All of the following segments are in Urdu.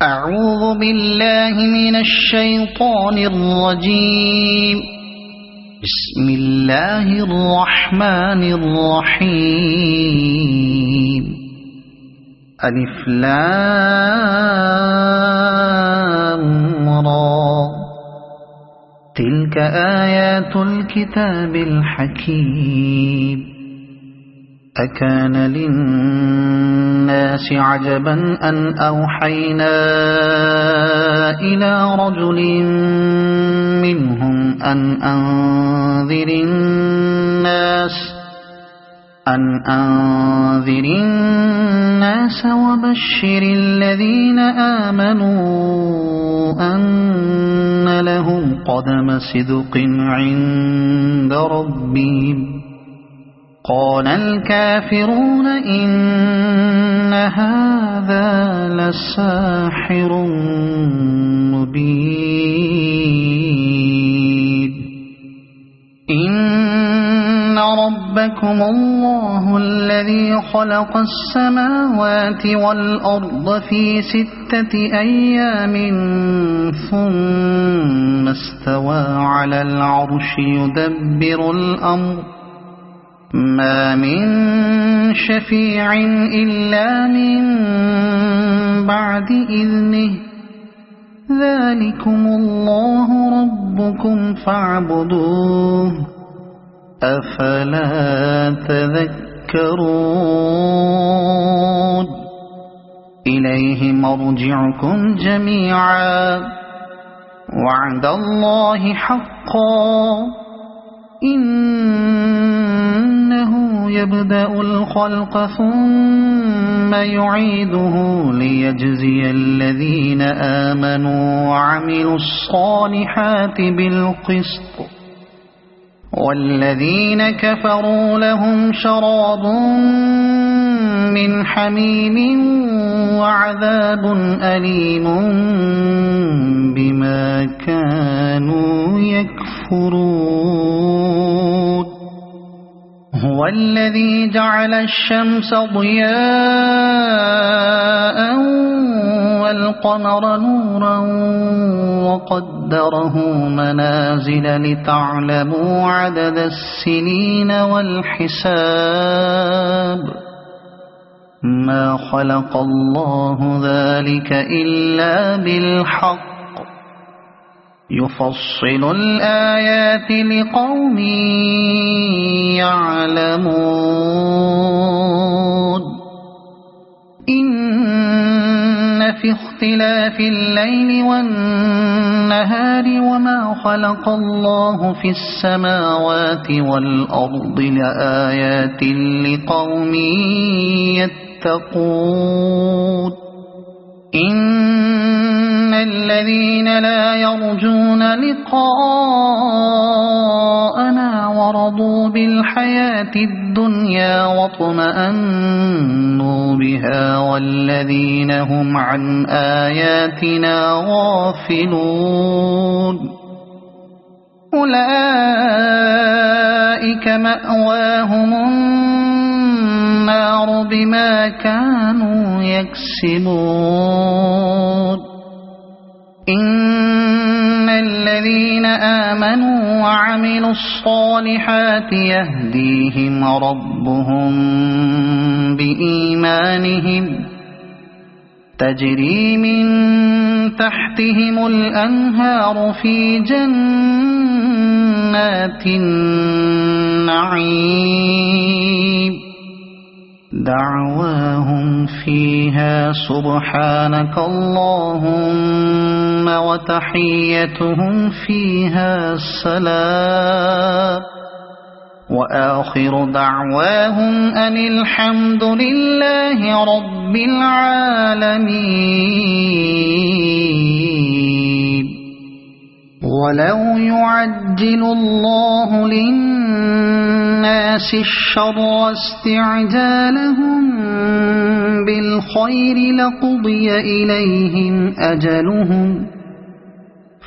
أعوذ بالله من الشيطان الرجيم. بسم الله الرحمن الرحيم. ألف لام را. تلك آيات الكتاب الحكيم. أكان للناس عجبا أن أوحينا إلى رجل منهم أن أنذر الناس وبشر الذين آمنوا أن لهم قدم صدق عند ربهم. قال الكافرون إن هذا لساحر مبين. إن ربكم الله الذي خلق السماوات والأرض في 6 أيام ثم استوى على العرش يدبر الأمر ما من شفيع إلا من بعد إذنه. ذلكم الله ربكم فاعبدوه أفلا تذكرون. إليه مرجعكم جميعا وعد الله حقا. إنه يبدأ الخلق ثم يعيده ليجزي الذين آمنوا وعملوا الصالحات بالقسط والذين كفروا لهم شراب من حميم وعذاب أليم بما كانوا يكفرون. هو الذي جعل الشمس ضياء والقمر نورا وقدره منازل لتعلموا عدد السنين والحساب. ما خلق الله ذلك إلا بالحق يفصل الآيات لقوم يعلمون. إن في اختلاف الليل والنهار وما خلق الله في السماوات والأرض لآيات لقوم يتقون. إن الذين لا يرجون لقاءنا ورضوا بالحياة الدنيا واطمأنوا بها والذين هم عن آياتنا غافلون أولئك مأواهم النار بما كانوا يكسبون. إن الذين آمنوا وعملوا الصالحات يهديهم ربهم بإيمانهم تجري من تحتهم الأنهار في جنات النعيم. دعواهم فيها سبحانك اللهم وتحيتهم فيها سلام وآخر دعواهم أن الحمد لله رب العالمين. ولو يعجل الله للناس الشر استعجالهم بالخير لقضي إليهم أجلهم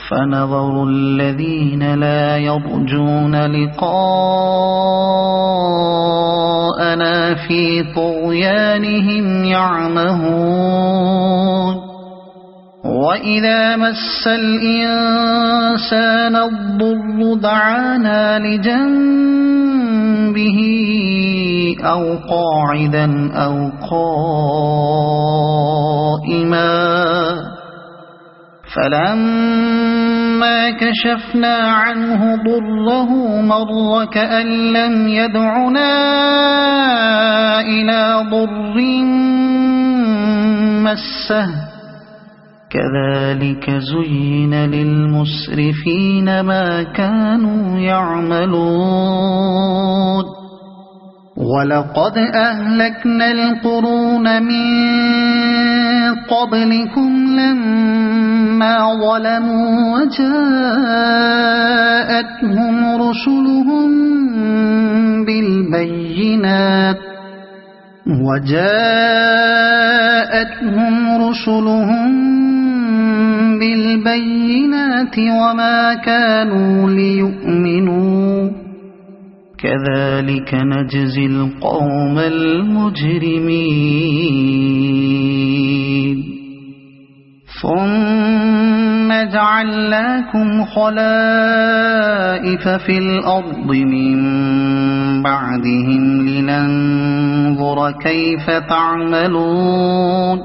فنظر الذين لا يرجون لقاءنا في طغيانهم يعمهون وإذا مس الإنسان الضر دعانا لجنبه أو قاعدا أو قائما فلما كشفنا عنه ضره مر كأن لم يدعنا إلى ضر مسه كذلك زين للمسرفين ما كانوا يعملون ولقد أهلكنا القرون من قبلكم لما ظلموا وجاءتهم رسلهم بالبينات وما كانوا ليؤمنوا كذلك نجزي القوم المجرمين ثم جعلناكم خلائف في الأرض من بعدهم لننظر كيف تعملون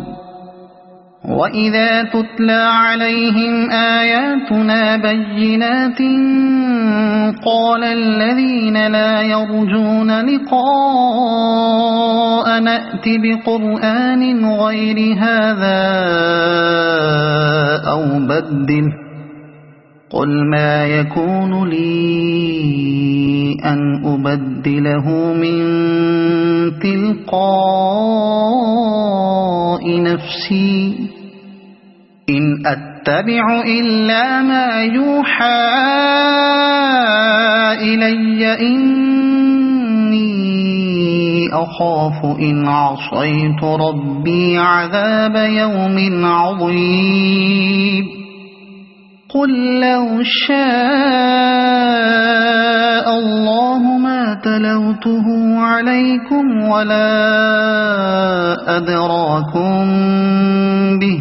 وإذا تتلى عليهم آياتنا بينات قال الذين لا يرجون لقاء نأت بقرآن غير هذا أو بدل قل ما يكون لي أن أبدله من تلقاء نفسي إن أتبع إلا ما يوحى إلي إني أخاف إن عصيت ربي عذاب يوم عظيم قل لو شاء الله ما تلوته عليكم ولا أدراكم به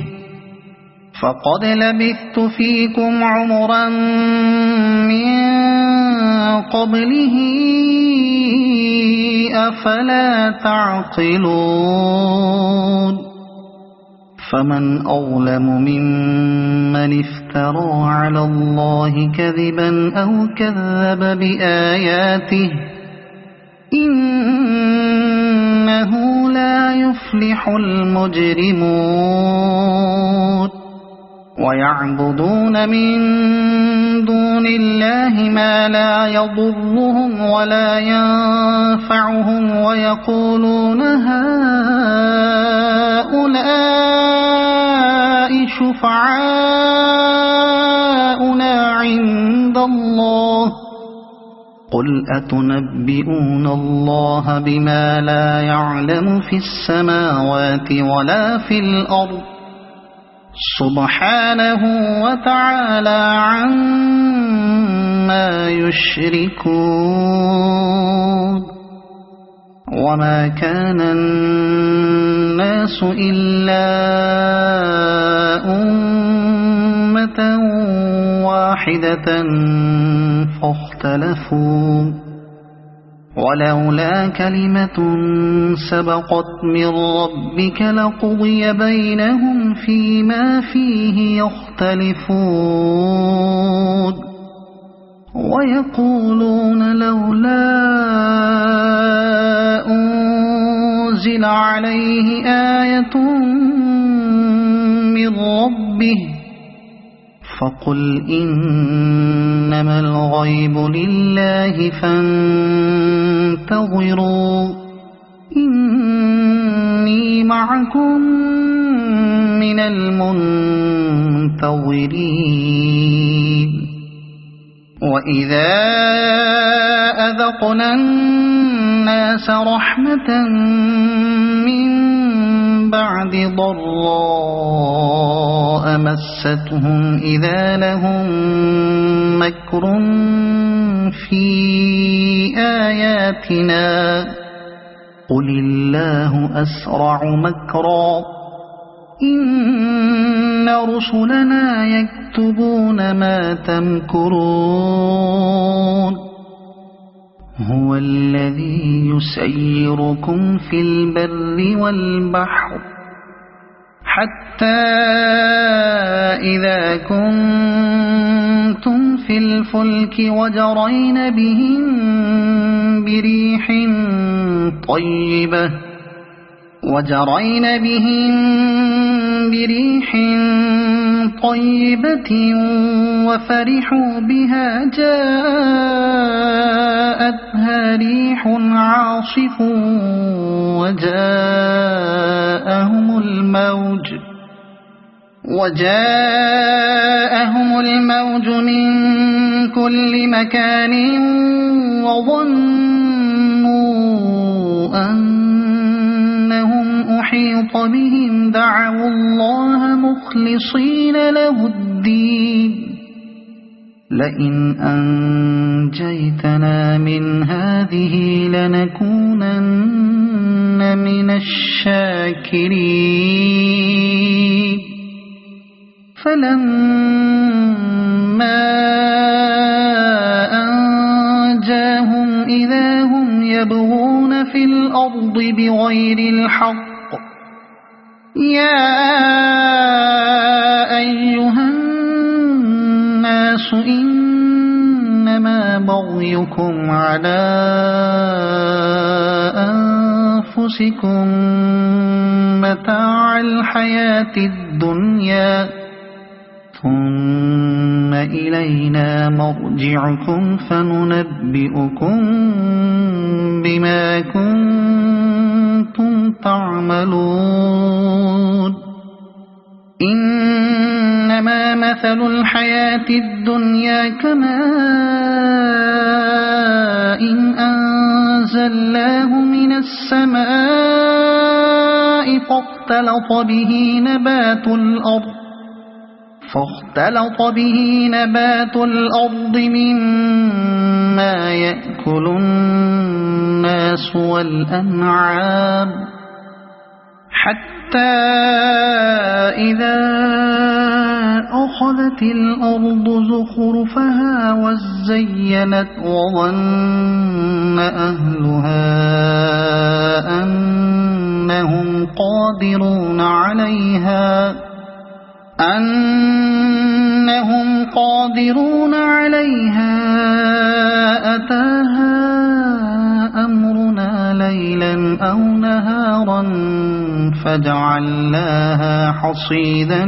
فقد لبثت فيكم عمرا من قبله أفلا تعقلون فمن أظلم ممن افترى على الله كذبا أو كذب بآياته إنه لا يفلح المجرمون ويعبدون من دون الله ما لا يضرهم ولا ينفعهم ويقولون هؤلاء شفعاؤنا عند الله قل أتنبئون الله بما لا يعلم في السماوات ولا في الأرض سبحانه وتعالى عما يشركون وما كان الناس إلا أمة واحدة فاختلفوا ولولا كلمة سبقت من ربك لقضي بينهم فيما فيه يختلفون ويقولون لولا أنزل عليه آية من ربه فقل إنما الغيب لله فانتظروا إني معكم من المنتظرين وإذا أذقنا الناس رحمة من بعد ضراء مستهم إذا لهم مكر في آياتنا قل الله أسرع مكرا إن رسلنا يكتبون ما تمكرون هو الذي يسيركم في البر والبحر حتى إذا كنتم في الفلك وجرين بهم بريح طيبة وفرحوا بها جاءتها ريح عاصف وجاءهم الموج من كل مكان وظنوا أنهم أحيط بهم دعوا الله مخلصين له الدين لئن أنجيتنا من هذه لنكونن من الشاكرين فلما أنجاهم إذا هم يبغون في الأرض بغير الحق يا أيها الناس إنما بغيكم على أنفسكم متاع الحياة الدنيا ثم إلينا مرجعكم فننبئكم بما كنتم تعملون إنما مثل الحياة الدنيا كماء أنزلناه من السماء فاختلط به نبات الأرض مما يأكل الناس والأنعام حتى إذا أخذت الأرض زخرفها وزينت وظن أهلها أنهم قادرون عليها أتاها أمرنا ليلا أو نهارا فجعلناها حصيدا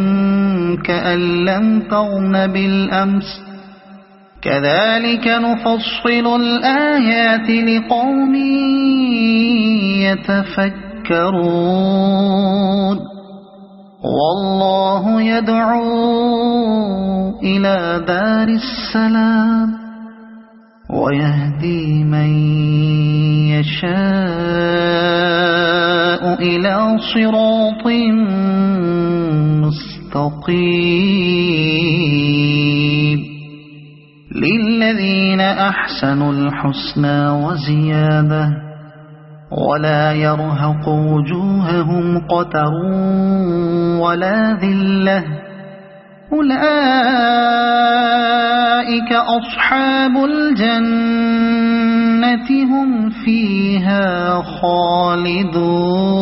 كأن لم تغن بالأمس كذلك نفصل الآيات لقوم يتفكرون والله يدعو إلى دار السلام ويهدي من يشاء إلى صراط مستقيم للذين أحسنوا الحسنى وزيادة ولا يرهق وجوههم قتر ولا ذلة أولئك أصحاب الجنة هم فيها خالدون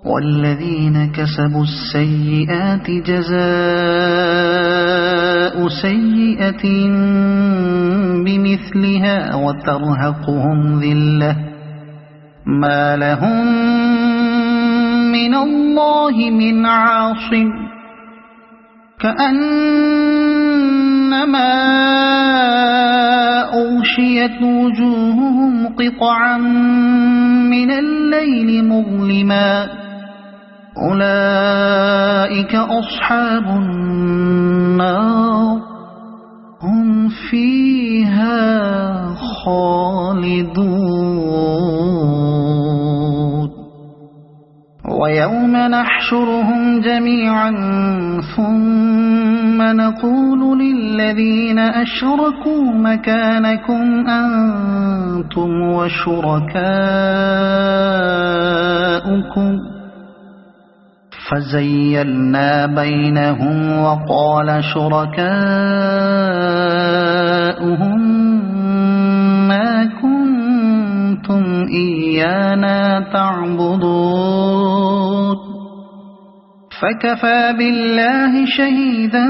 والذين كسبوا السيئات جزاء سيئة بمثلها وترهقهم ذلة ما لهم من الله من عاصم كأنما أغشيت وجوههم قطعا من الليل مظلما أولئك أصحاب النار هم فيها خالدون ويوم نحشرهم جميعا ثم نقول للذين أشركوا مكانكم أنتم وشركاؤكم فزيلنا بينهم وقال شركاؤهم ما كنتم إيانا تعبدون فكفى بالله شهيدا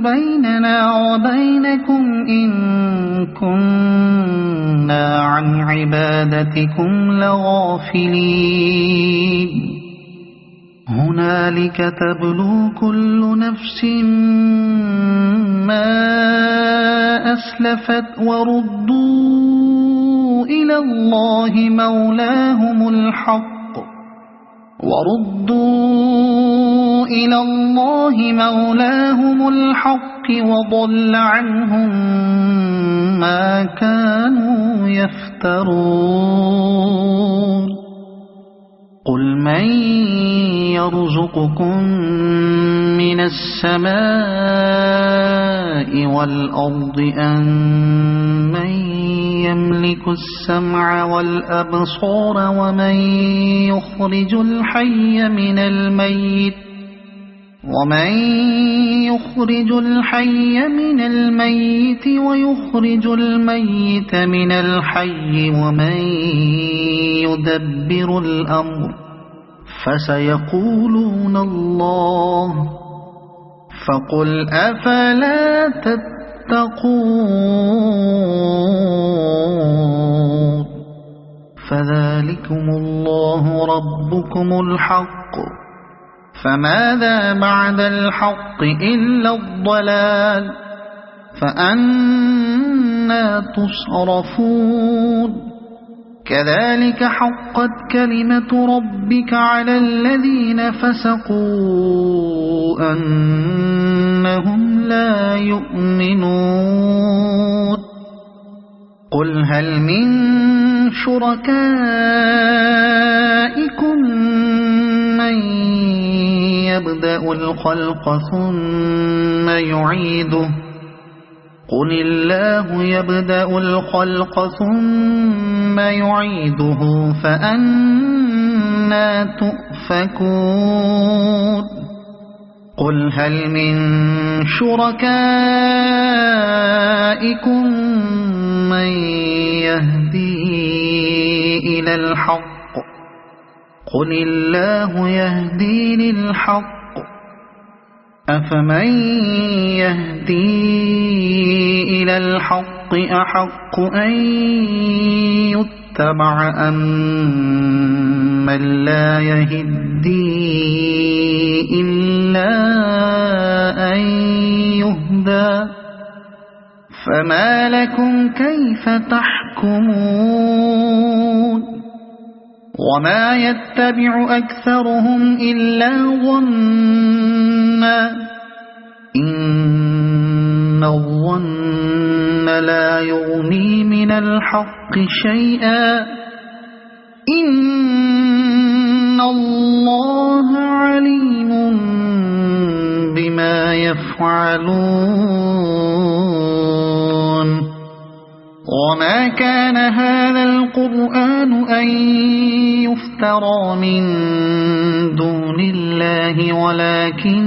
بيننا وبينكم إن كنا عن عبادتكم لغافلين هنالك تبلو كل نفس ما أسلفت وردوا إلى الله مولاهم الحق وضل عنهم ما كانوا يفترون قل من يرزقكم من السماء والأرض أمن يملك السمع والأبصار ومن يخرج الحي من الميت ويخرج الميت من الحي ومن يدبر الأمر فسيقولون الله فقل أفلا تتقون فذلكم الله ربكم الحق فماذا بعد الحق إلا الضلال فأنى تصرفون كذلك حقت كلمة ربك على الذين فسقوا أنهم لا يؤمنون قل هل من شركائكم من يبدأ الخلق ثم يعيده قل الله يبدأ الخلق ثم يعيده فأنى تؤفكون قل هل من شركائكم من يهدي إلى الحق قل الله يهدي للحق أفمن يهدي إلى الحق أحق أن يتبع أم من لا يهدي إلا أن يهدى فما لكم كيف تحكمون وما يتبع أكثرهم إلا ظنا إن الظن لا يغني من الحق شيئا إن الله عليم بما يفعلون وما كان هذا القرآن أن يفترى من دون الله ولكن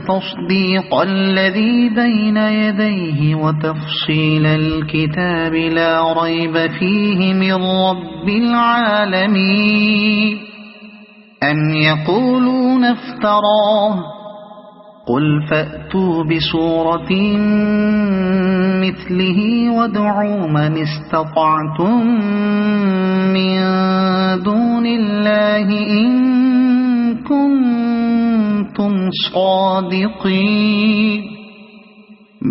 تصديق الذي بين يديه وتفصيل الكتاب لا ريب فيه من رب العالمين أم يقولون افتراه قل فأتوا بسورة مثله وادعوا من استطعتم من دون الله إن كنتم صادقين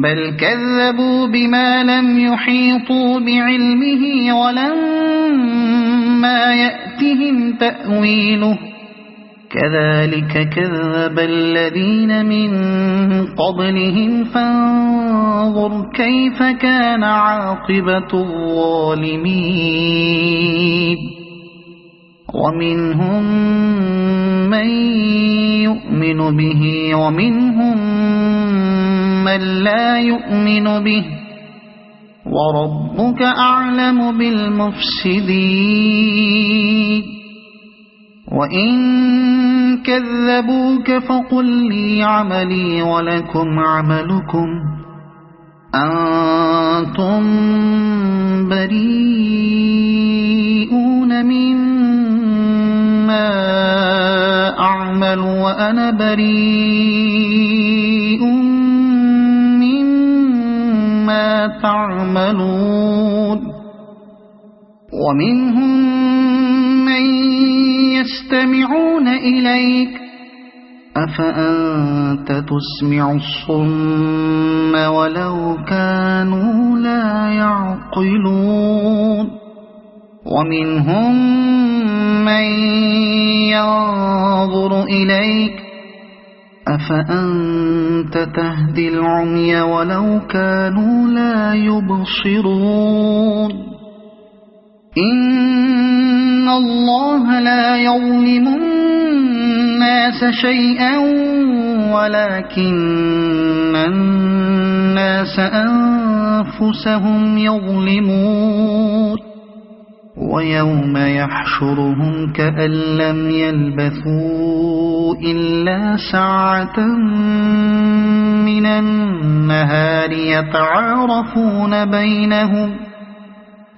بل كذبوا بما لم يحيطوا بعلمه ولما يأتهم تأويله كذلك كذب الذين من قبلهم فانظر كيف كان عاقبة الظالمين ومنهم من يؤمن به ومنهم من لا يؤمن به وربك أعلم بالمفسدين وإن كذبوك فقل لي عملي ولكم عملكم أنتم بريئون مما أعمل وأنا بريء مما تعملون ومنهم من يستمعون إليك أفأنت تسمع الصم ولو كانوا لا يعقلون ومنهم من ينظر إليك أفأنت تهدي العمي ولو كانوا لا يبصرون إن الله لا يظلم الناس شيئا ولكن الناس أنفسهم يظلمون ويوم يحشرهم كأن لم يلبثوا إلا ساعة من النهار يتعارفون بينهم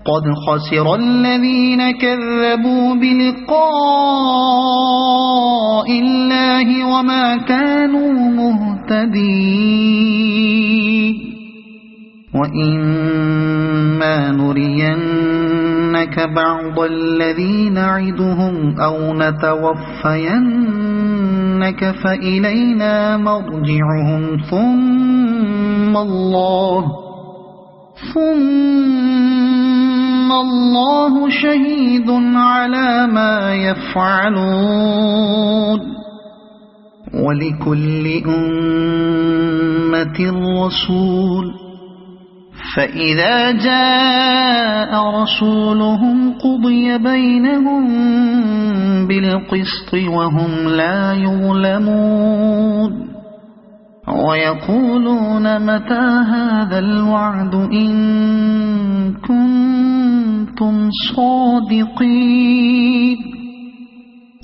قد خسر الذين كذبوا بلقاء الله وما كانوا مهتدين وإما نرينك بعض الذي نعدهم أو نتوفينك فإلينا مرجعهم ثم الله شهيد على ما يفعلون ولكل أمة رسول فإذا جاء رسولهم قضي بينهم بالقسط وهم لا يظلمون ويقولون متى هذا الوعد إن كنتم صادقين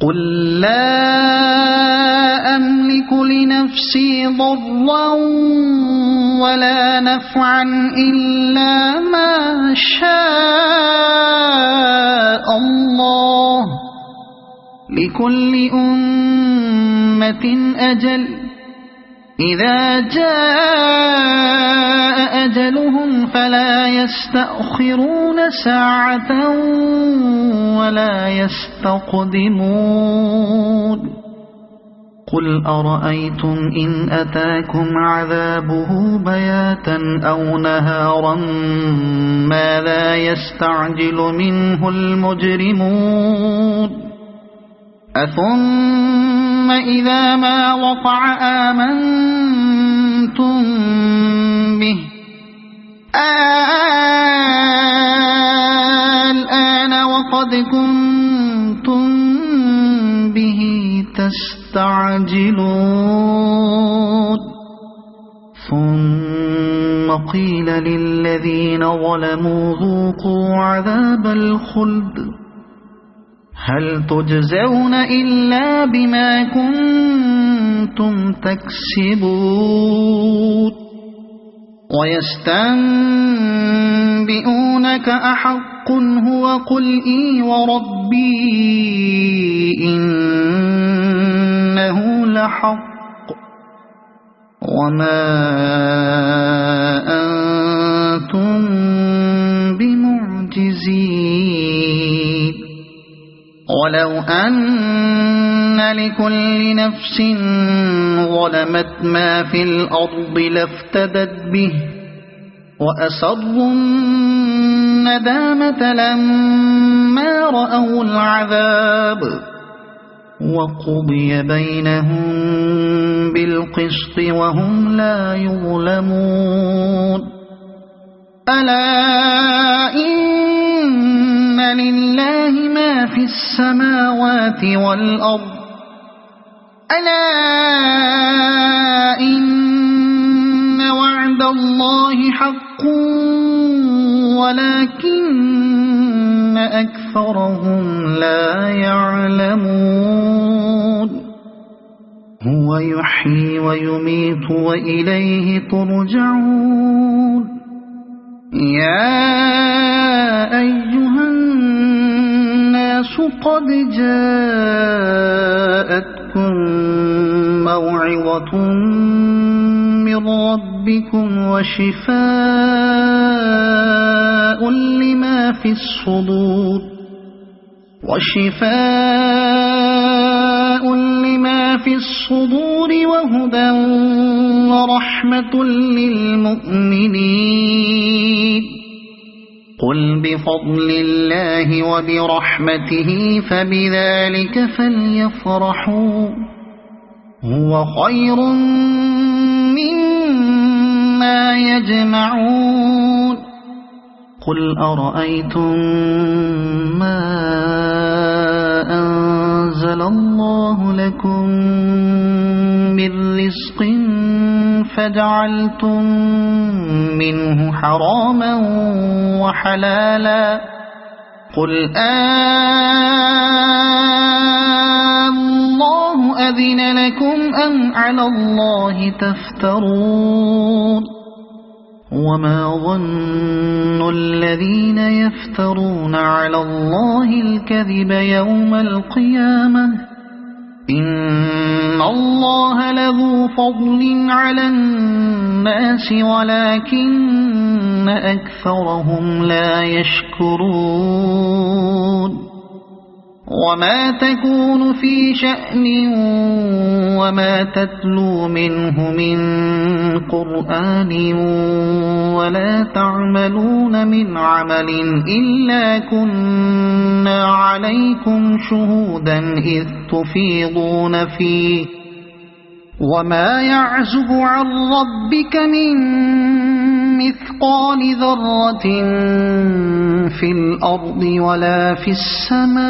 قل لا أملك لنفسي ضرا ولا نفعا إلا ما شاء الله لكل أمة أجل إذا جاء أجلهم فلا يستأخرون ساعة ولا يستقدمون قل أرأيتم إن أتاكم عذابه بياتا أو نهارا ماذا يستعجل منه المجرمون أثم إذا ما وقع آمنتم به الآن وقد كنتم به تستعجلون ثم قيل للذين ظلموا ذوقوا عذاب الخلد هل تجزون إلا بما كنتم تكسبون ويستنبئونك أحق هو قل إي وربي إنه لحق وما أنتم بمعجزين ولو أن لكل نفس ظلمت ما في الأرض لافتدت به وأسروا الندامة لما رأوا العذاب وقضي بينهم بالقسط وهم لا يظلمون ألا إن لله ما في السماوات والأرض ألا إن وعد الله حق ولكن أكثرهم لا يعلمون هو يحيي ويميت وإليه ترجعون يا أيها الناس قد جاءتكم موعظة من ربكم وشفاء لما في الصدور وهدى ورحمة للمؤمنين قل بفضل الله وبرحمته فبذلك فليفرحوا هو خير مما يجمعون قل أرأيتم ما أنزل الله لكم من رزق فجعلتم منه حراما وحلالا قل الله أذن لكم أم على الله تفترون وما ظن الذين يفترون على الله الكذب يوم القيامة إن الله لذو فضل على الناس ولكن أكثرهم لا يشكرون وما تكون في شأن وما تتلو منه من قرآن ولا تعملون من عمل إلا كنا عليكم شهودا إذ تفيضون فيه وما يعزب عن ربك من مثقال ذرة في الأرض ولا في السماء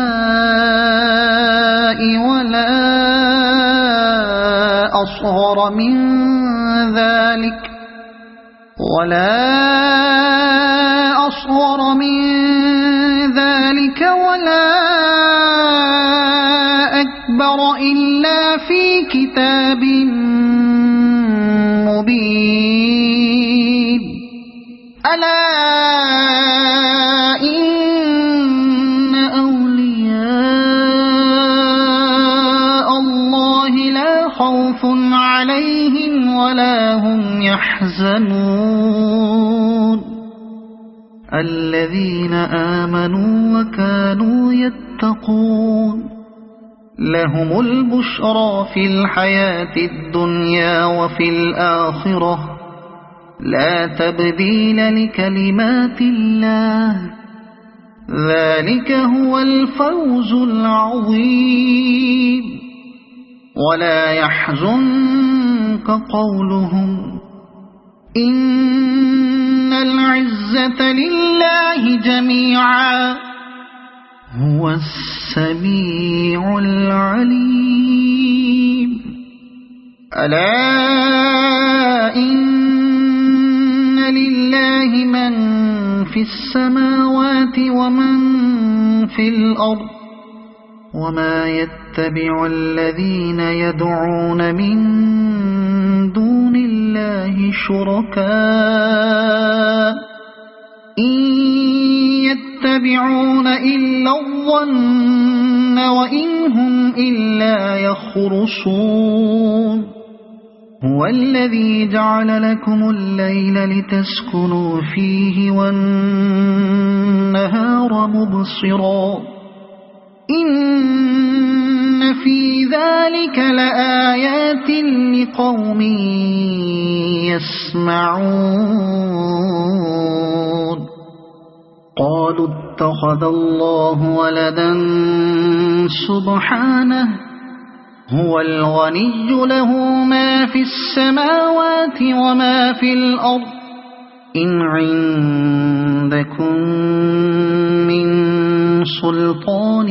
ولا أصغر من ذلك ولا أكبر إلا في كتاب مبين ألا إن أولياء الله لا خوف عليهم ولا هم يحزنون الذين آمنوا وكانوا يتقون لهم البشرى في الحياة الدنيا وفي الآخرة لا تبديل لكلمات الله ذلك هو الفوز العظيم ولا يحزنك قولهم إن العزة لله جميعا هو السميع العليم ألا إن لله من في السماوات ومن في الأرض وما يتبع الذين يدعون من دون الله شركاء إن يتبعون إلا الظن وإن هم إلا يخرصون هو الذي جعل لكم الليل لتسكنوا فيه والنهار مبصرا إن في ذلك لآيات لقوم يسمعون قالوا اتخذ الله ولدا سبحانه هو الغني له ما في السماوات وما في الأرض إن عندكم من سلطان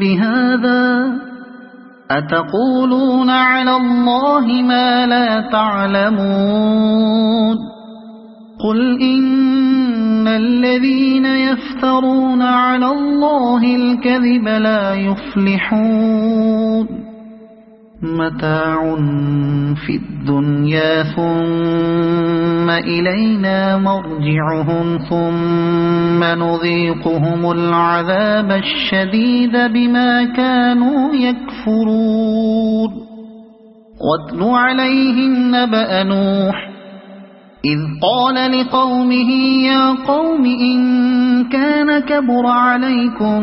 بهذا أتقولون على الله ما لا تعلمون قل إن إن الذين يفترون على الله الكذب لا يفلحون متاع في الدنيا ثم إلينا مرجعهم ثم نذيقهم العذاب الشديد بما كانوا يكفرون واتل عليهم نبأ نوح إذ قال لقومه يا قوم إن كان كبر عليكم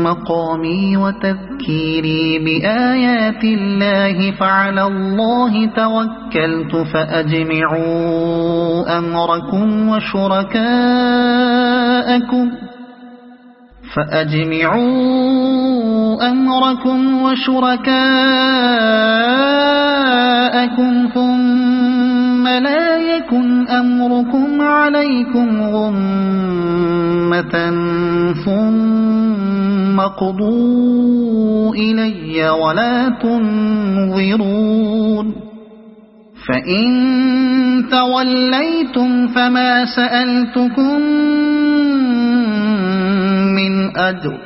مقامي وتذكيري بآيات الله فعلى الله توكلت فأجمعوا أمركم وشركاءكم ثم لا يكن أمركم عليكم غمة ثم قضوا إلي ولا تنظرون فإن توليتم فما سألتكم من أجر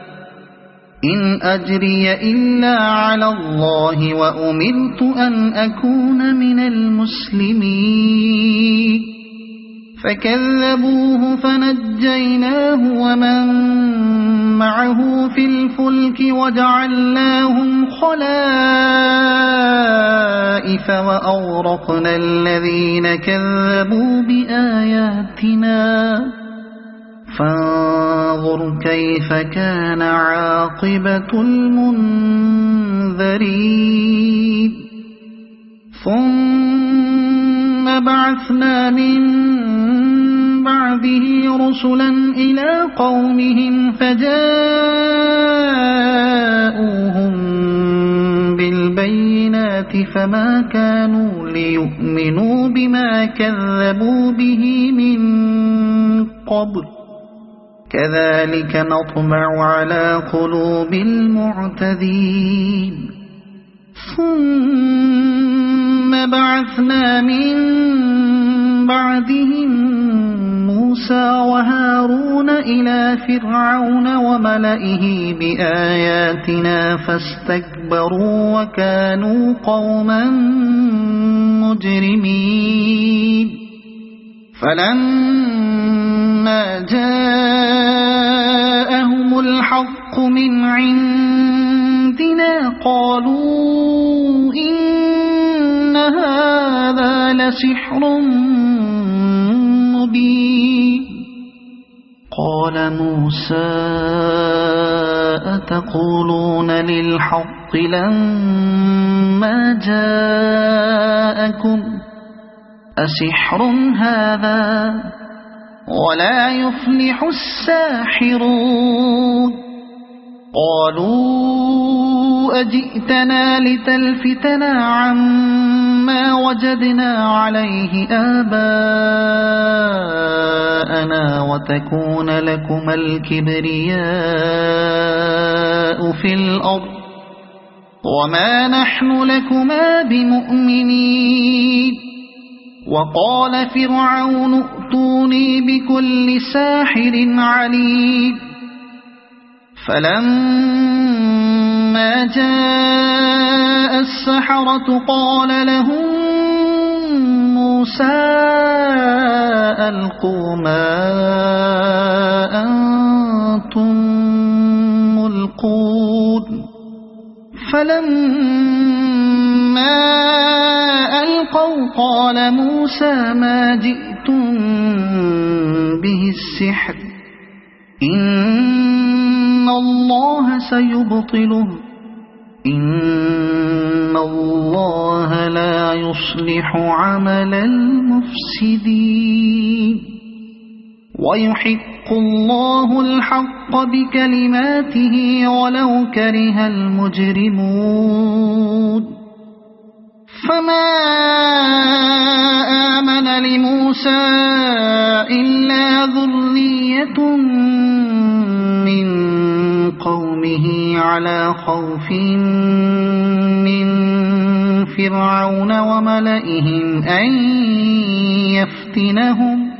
إن أجري إلا على الله وأمرت أن أكون من المسلمين فكذبوه فنجيناه ومن معه في الفلك وجعلناهم خلائف وأغرقنا الذين كذبوا بآياتنا فانظر كيف كان عاقبة المنذرين ثم بعثنا من بعده رسلا إلى قومهم فجاءوهم بالبينات فما كانوا ليؤمنوا بما كذبوا به من قبل كذلك نطبع على قلوب المعتدين ثم بعثنا من بعدهم موسى وهارون إلى فرعون وملئه بآياتنا فاستكبروا وكانوا قوما مجرمين فلما جاءهم الحق من عندنا قالوا إن هذا لسحر مبين قال موسى أتقولون للحق لما جاءكم أسحر هذا ولا يفلح الساحرون قالوا أجئتنا لتلفتنا عما وجدنا عليه آباءنا وتكون لكما الكبرياء في الأرض وما نحن لكما بمؤمنين وقال فرعون ائتوني بكل ساحر عليم فلما جاء السحرة قال لهم موسى ألقوا ما أنتم ملقون فلما ألقوا قال موسى ما جئتم به السحر إن الله سيبطله إن الله لا يصلح عمل المفسدين ويحق الله الحق بكلماته ولو كره المجرمون فما آمن لموسى إلا ذرية من قومه على خوف من فرعون وملئهم أن يفتنهم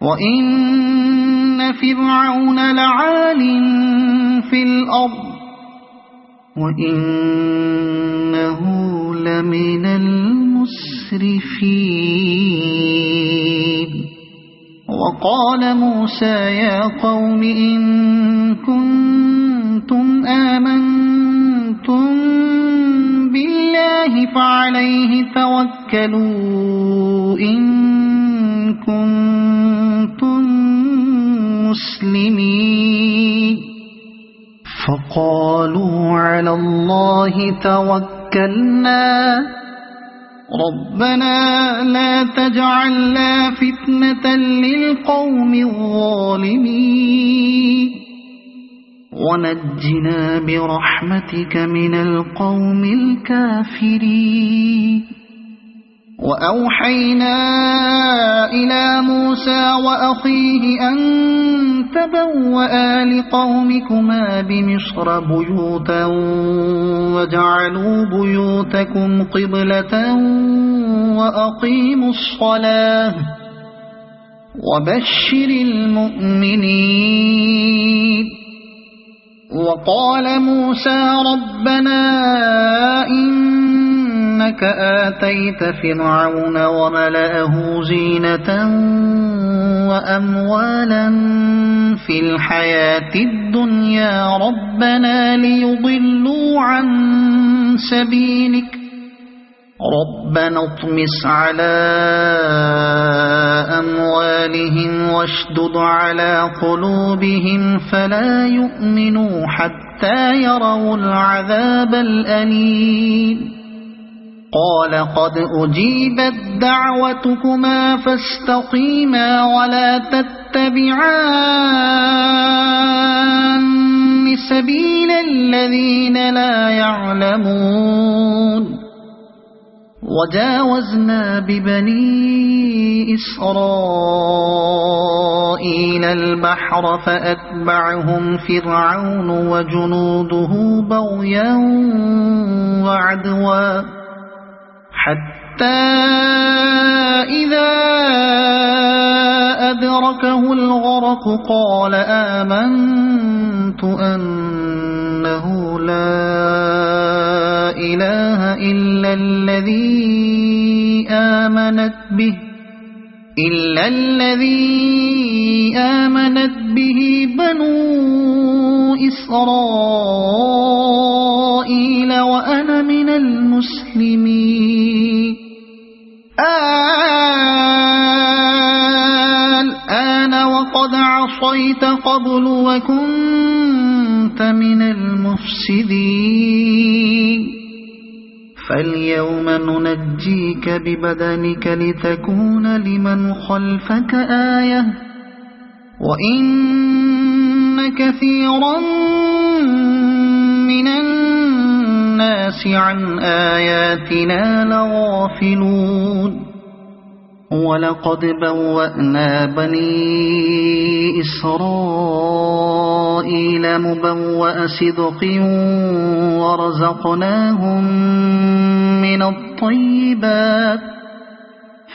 وإن فرعون لعال في الأرض وإنه لمن المسرفين وقال موسى يا قوم إن كنتم آمنتم بالله فعليه توكلوا إن كنتم مسلمين فقالوا على الله توكلنا ربنا لا تجعلنا فتنة للقوم الظالمين ونجنا برحمتك من القوم الكافرين وأوحينا إلى موسى وأخيه أن تبوأ لقومكما بمصر بيوتا وجعلوا بيوتكم قبلة وأقيموا الصلاة وبشر المؤمنين وقال موسى ربنا إنك آتيت فرعون وملأه زينة وأموالا في الحياة الدنيا ربنا ليضلوا عن سبيلك ربنا اطمس على أموالهم واشدد على قلوبهم فلا يؤمنوا حتى يروا العذاب الأليم قال قد أجيبت دعوتكما فاستقيما ولا تتبعان سبيل الذين لا يعلمون وجاوزنا ببني إسرائيل البحر فأتبعهم فرعون وجنوده بغيا وعدوا حتى إذا أدركه الغرق قال آمنت أنه لا إله إلا الذي آمنت به بنو إسرائيل وأنا من المسلمين الآن وقد عصيت قبل وكنت من المفسدين فاليوم ننجيك ببدنك لتكون لمن خلفك آية وإن كثيرا من الناس عن آياتنا لغافلون ولقد بوأنا بني إسرائيل مبوأ صدق ورزقناهم من الطيبات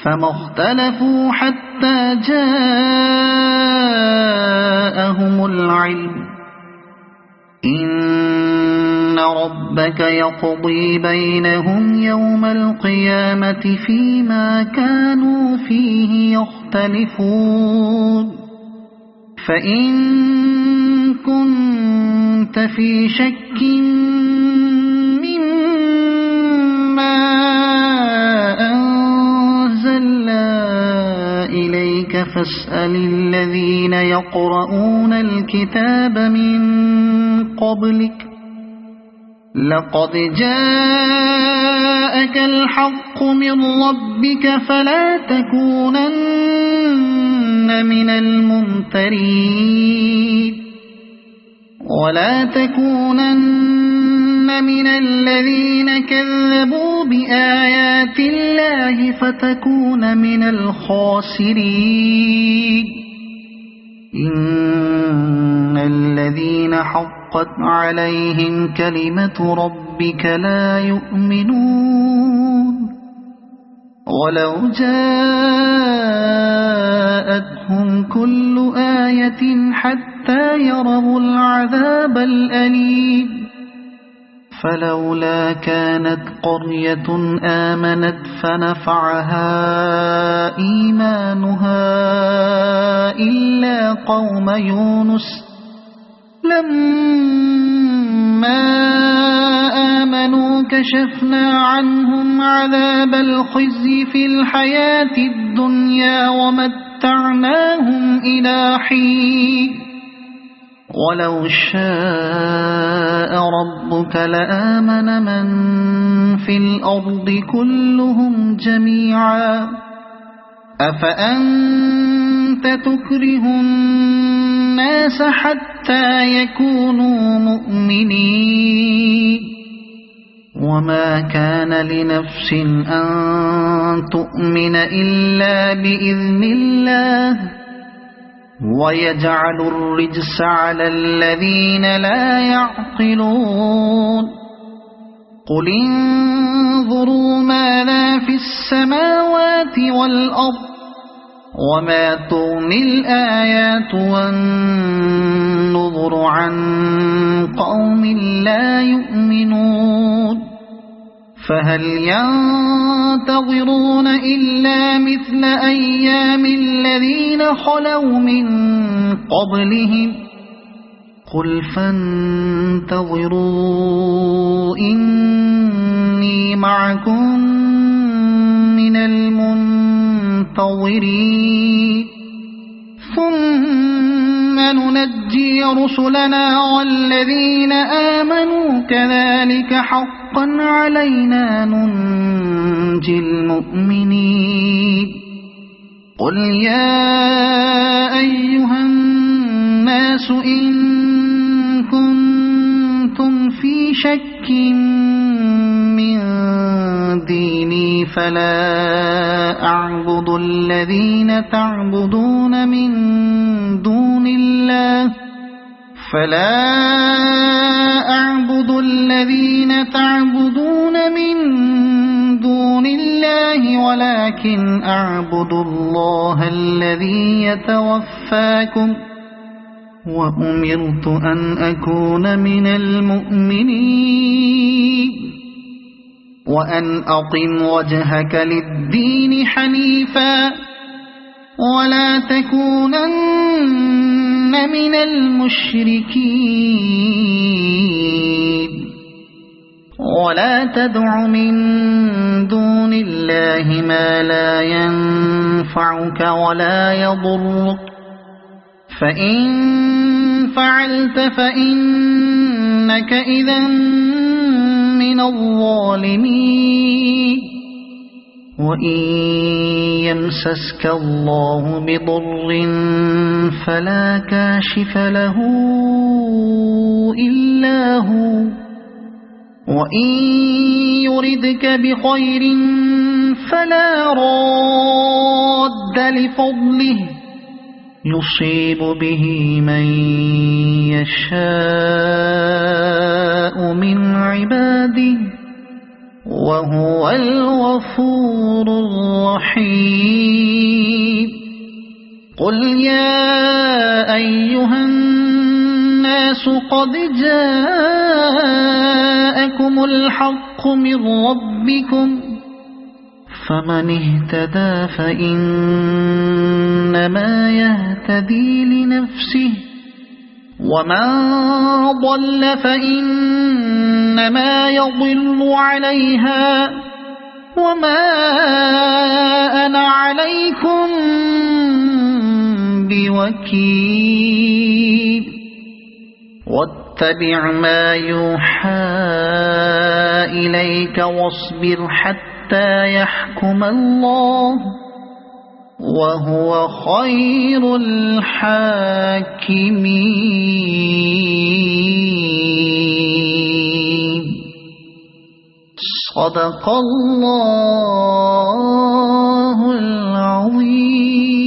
فما اختلفوا حتى جاءهم العلم إن ربك يقضي بينهم يوم القيامة فيما كانوا فيه يختلفون فإن كنت في شك مما أنزلنا إليك فاسأل الذين يقرؤون الكتاب من قبلك لقد جاءك الحق من ربك فلا تكونن من الممترين ولا تكونن من الذين كذبوا بآيات الله فتكون من الخاسرين إن الذين حقت عليهم كلمة ربك لا يؤمنون ولو جاءتهم كل آية حتى يروا العذاب الأليم فلولا كانت قرية آمنت فنفعها إيمانها إلا قوم يونس لما آمنوا كشفنا عنهم عذاب الخزي في الحياة الدنيا ومتعناهم إلى حين ولو شاء ربك لآمن من في الأرض كلهم جميعا أفأنت تكره الناس حتى يكونوا مؤمنين وما كان لنفس أن تؤمن إلا بإذن الله ويجعل الرجس على الذين لا يعقلون قل انظروا ماذا في السماوات والأرض وما تغني الآيات والنذر عن قوم لا يؤمنون فهل ينتظرون إلا مثل أيام الذين خلوا من قبلهم قل فانتظروا إني معكم من المنتظرين ثم ننجي رسلنا والذين آمنوا كذلك حقا علينا ننجي المؤمنين قل يا أيها الناس إن كنتم في شك من ديني فلا أعبد الذين تعبدون من دون الله ولكن أعبد الله الذي يتوفاكم وأمرت أن أكون من المؤمنين وأن أقم وجهك للدين حنيفا ولا تكونن من المشركين ولا تدع من دون الله ما لا ينفعك ولا يضرك فإن فعلت فإنك إذا من الظالمين وإن يمسسك الله بضر فلا كاشف له إلا هو وإن يردك بخير فلا راد لفضله يصيب به من يشاء من عباده وهو الغفور الرحيم قل يا أيها الناس قد جاءكم الحق من ربكم فمن اهتدى فإنما يهتدي لنفسه ومن ضل فإنما يضل عليها وما أنا عليكم بوكيل واتبع ما يوحى إليك واصبر حتى يحكم الله وهو خير الحاكمين صدق الله العظيم.